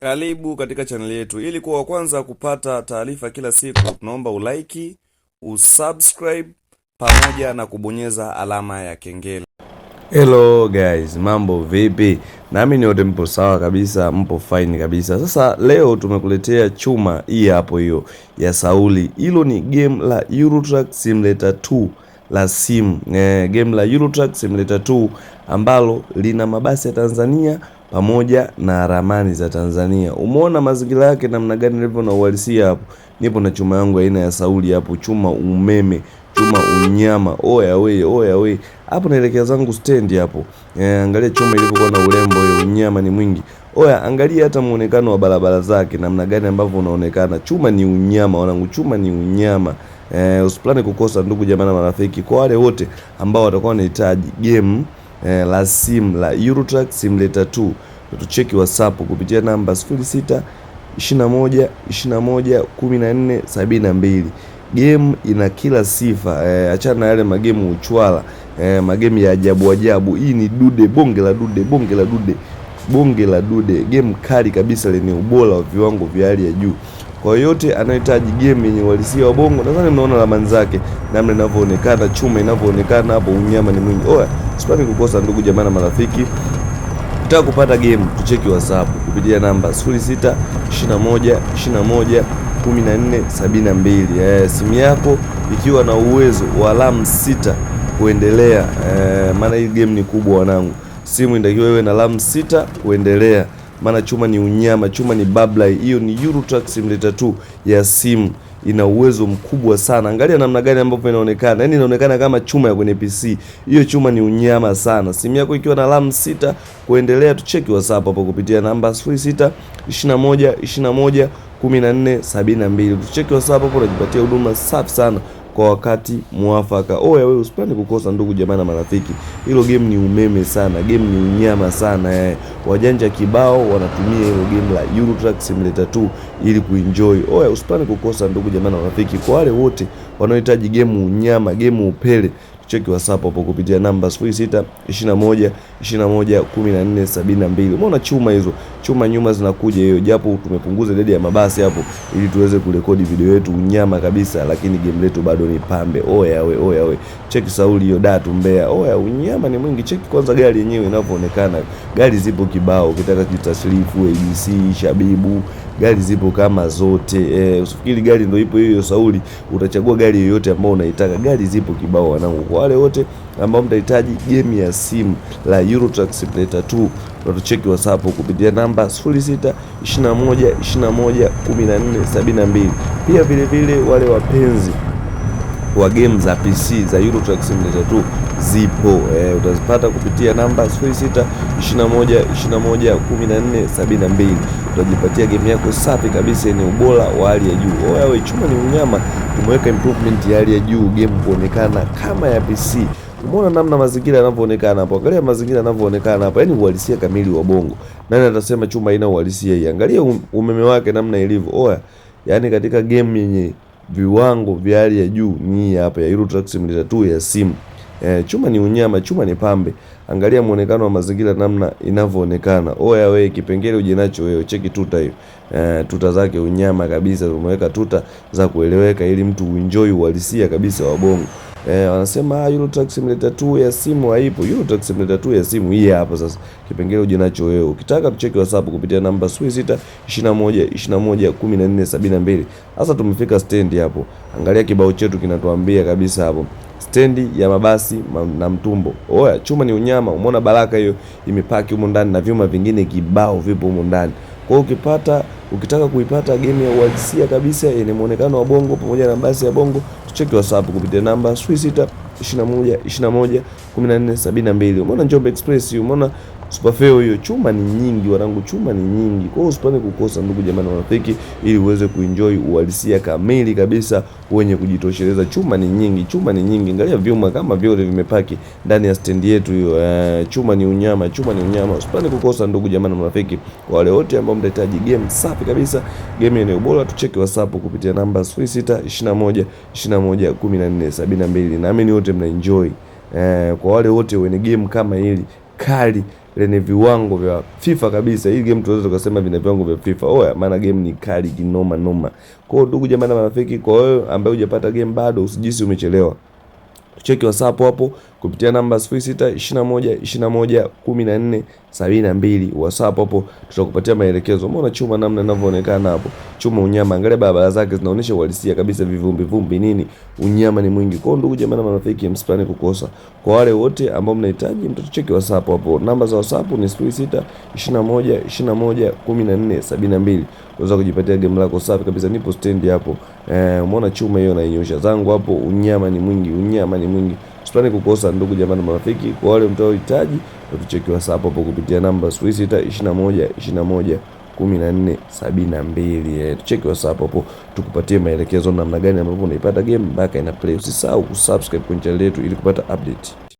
Karibu katika channel yetu. Ili kuwa wa kwanza kupata taarifa kila siku, tunaomba ulike, usubscribe pamoja na kubonyeza alama ya kengele. Hello guys, mambo vipi? Nami nyote mpo sawa kabisa, mpo fine kabisa. Sasa leo tumekuletea chuma hii hapo hiyo ya Sauli. Hilo ni game la Euro Truck Simulator 2 la simu. Game la Euro Truck Simulator 2 ambalo lina mabasi ya Tanzania pamoja na ramani za Tanzania. Umeona mazingira yake namna gani nilivyo na uhalisia hapo. Nipo na chuma yangu aina ya Sauli hapo, chuma umeme, chuma unyama. Oya we. Hapo naelekea zangu stand hapo. Angalia chuma ilivyokuwa na urembo, unyama ni mwingi. Oya, angalia hata muonekano wa barabara zake namna gani ambavyo unaonekana. Chuma ni unyama wanangu, chuma ni unyama. Usiplan kukosa ndugu jamaa na marafiki. Kwa wale wote ambao watakuwa wanahitaji game la sim la Euro Truck Simulator 2, tucheki WhatsApp kupitia namba 06 21 21 14 72. Game ina kila sifa, achana na yale magemu uchwala, magemu ya ajabu ajabu. Hii ni dude, bonge la dude, game kali kabisa lenye ubora wa viwango vya hali ya juu. Kwa yote anahitaji game yenye uhalisia wa bongo. Nadhani mnaona ramani zake namna inavyoonekana, chuma inavyoonekana hapo, unyama ni mwingi. Oya, usipani kukosa ndugu jamaa na marafiki. Ukitaka kupata game tucheki WhatsApp kupitia namba 06 21 21 14 72. Simu yako ikiwa na uwezo wa RAM 6 kuendelea, maana hii game ni kubwa wanangu. Simu inatakiwa iwe na RAM 6 kuendelea, maana chuma ni unyama, chuma ni bablai. Hiyo ni Euro Truck Simulator 2 ya simu, ina uwezo mkubwa sana. Angalia namna gani ambapo inaonekana, yani inaonekana kama chuma ya kwenye PC. Hiyo chuma ni unyama sana. Simu yako ikiwa na RAM 6 kuendelea, tucheki WhatsApp hapo kupitia namba 06 21 21 14 72. Tucheki WhatsApp hapo, unajipatia huduma safi sana kwa wakati mwafaka. Oya wewe, usipende kukosa ndugu jamaa na marafiki. Hilo game ni umeme sana, game ni unyama sana. Wajanja kibao wanatumia hilo game la Euro Truck Simulator 2 ili kuenjoy. Oya, usipende kukosa ndugu jamaa na marafiki. Kwa wale wote wanaohitaji game unyama, game upele, cheki WhatsApp hapo kupitia namba 06 21 21 14 72. Umeona chuma hizo, chuma nyuma zinakuja hiyo, japo tumepunguza idadi ya mabasi hapo ili tuweze kurekodi video yetu unyama kabisa, lakini game letu bado ni pambe. Oya we. Cheki Sauli hiyo datu Mbeya. Oya, unyama ni mwingi. Cheki kwanza gari yenyewe inavyoonekana. Gari zipo kibao, ukitaka kutasrifu ABC, Shabibu, gari zipo kama zote. Usifikiri gari ndio ipo hiyo Sauli, utachagua gari yoyote ambayo unaitaka. Gari zipo kibao wanangu. Kwa wale wote ambao mtahitaji game ya simu la Euro Truck Simulator 2, tucheki WhatsApp kupitia namba 06 21 21 14 72. Pia vile vile wale wapenzi wa game za PC za Euro Truck Simulator 2 zipo, utazipata kupitia namba 06 21 21 14 72. Utajipatia game yako safi kabisa yenye ubora wa hali ya juu. Oya we, chuma ni unyama, tumeweka improvement ya hali ya juu, game kuonekana kama ya PC. Umeona namna mazingira yanavyoonekana hapo. Angalia mazingira yanavyoonekana hapo. Yaani uhalisia kamili wa bongo. Nani atasema chuma haina uhalisia hii? Angalia umeme wake namna ilivyo. Oya, yaani katika game yenye viwango vya hali ya juu ni hapa ya Euro Truck Simulator 2 ya simu. Chuma ni unyama, chuma ni pambe. Angalia muonekano wa mazingira namna inavyoonekana. Oya we, kipengele uje nacho wewe, cheki tuta hiyo. Tuta zake unyama kabisa, tumeweka tuta za kueleweka ili mtu uenjoy uhalisia kabisa wa bongo. Wanasema Euro Truck Simulator 2 ya simu haipo. Euro Truck Simulator 2 ya simu hii hapa sasa. Kipengele uje nacho wewe. Ukitaka tucheki WhatsApp kupitia namba 06 21 21 14 72. Sasa tumefika stand hapo. Angalia kibao chetu kinatuambia kabisa hapo, stendi ya mabasi na Mtumbo. Oya, chuma ni unyama. Umeona baraka hiyo imepaki humo ndani na vyuma vingine kibao vipo humo ndani. Kwa hiyo ukitaka kuipata game ya uhalisia kabisa yenye muonekano wa bongo pamoja na basi ya bongo, tucheki WhatsApp kupitia namba 06 21 21 14 72. Umeona Njombe Express hiyo, umeona Superfeo hiyo, chuma ni nyingi wanangu, chuma ni nyingi. Kwa hiyo usipane kukosa ndugu jamaa na marafiki, ili uweze kuenjoy uhalisia kamili kabisa wenye kujitosheleza. Chuma ni nyingi. Angalia vyuma kama vyote vimepaki ndani ya stand yetu hiyo. Chuma ni unyama. Usipane kukosa ndugu jamaa na marafiki. Kwa wale wote ambao mtahitaji game safi kabisa, game yenye ubora, tucheki WhatsApp kupitia namba 06 21 21 14 72. Naamini wote mnaenjoy. Kwa wale wote wenye game kama hili kali lenye viwango vya FIFA kabisa. Hii game tunaweza tukasema vina viwango vya FIFA. Oya, maana game ni kali kinoma noma. Kwa hiyo ndugu jamaa na marafiki, kwa wewe ambaye hujapata game bado, usijisi umechelewa. Cheki WhatsApp hapo kupitia namba 0621211472. WhatsApp hapo tutakupatia maelekezo. Umeona chuma namna inavyoonekana hapo. Chuma unyama, angalia barabara zake zinaonyesha uhalisia kabisa, vivumbi nini, unyama ni mwingi. Kwa ndugu jamaa na marafiki, msipane kukosa. Kwa wale wote ambao mnahitaji, mtatucheki WhatsApp hapo. Namba za WhatsApp ni 0621211472. Unaweza kujipatia game lako safi kabisa. Nipo stand hapo. Umeona chuma hiyo nainyosha zangu hapo, unyama ni mwingi, unyama ni mwingi. Usipane kukosa ndugu jamaa na marafiki. Kwa wale mtaohitaji, tucheki WhatsApp hapo kupitia namba 0621211472. Tucheki WhatsApp hapo tukupatie maelekezo namna gani ambapo unaipata game mpaka ina play. Usisahau kusubscribe kwenye channel yetu ili kupata update.